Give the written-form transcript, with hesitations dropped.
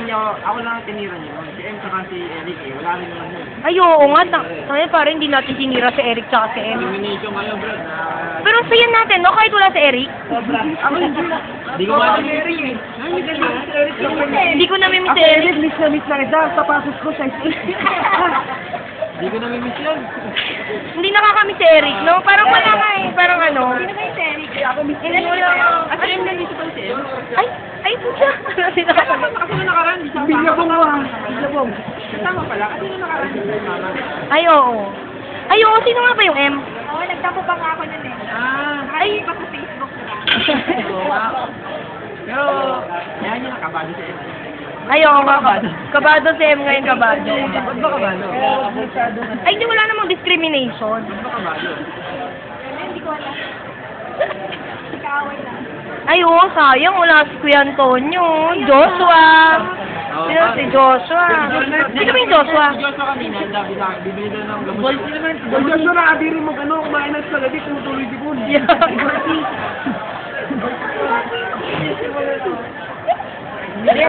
niya, ako lang ang tinira niya. Si M saka si Eric eh, wala rin naman yun. Ay, oo nga. Kaya parang hindi natin sinira si Eric tsaka si M. Elimination kayo, bro. Pero ang saya natin, no? Kahit wala si Eric. Ako hindi. Hindi ko nga si Eric eh. Hindi ko namimiss si Eric. Miss na miss na kita. Tapasok ko sa Hindi ko namimiss yan. Hindi nakakamiss si Eric, no? Parang wala nga eh. Parang ano. Sino ba yung si Eric? Ako miss Hindi wala. At M na dito pa si M. Ay, pucha. Kasi nung nakaraan, di siya Bilyabong mo ah. Bilyabong. Tama pala, kasi nung nakaraan, di siya mama. Ay, oo. Ay, oo. Sino nga ba yung M? Oo, nagtapo pa nga ako nun eh. Ay, Ay, pa sa Facebook na. oo nga. Pero, yan yung nakabado si M. Ay, oo nga. Kabado si M ngayon, kabado. Ba't ba kabado? Ay, hindi wala namang discrimination. Ba't ba kabado? Hindi ko alam. Nagkaaway lang. Ay, oo, sayang. Wala si Kuya Antonio. Joshua. Sino si Joshua? Sino ba yung Joshua? Si Joshua kanina, bibili doon ng gamot. Joshua na, adiri mo kumain ng spaghetti, tumutuloy di po. Yeah.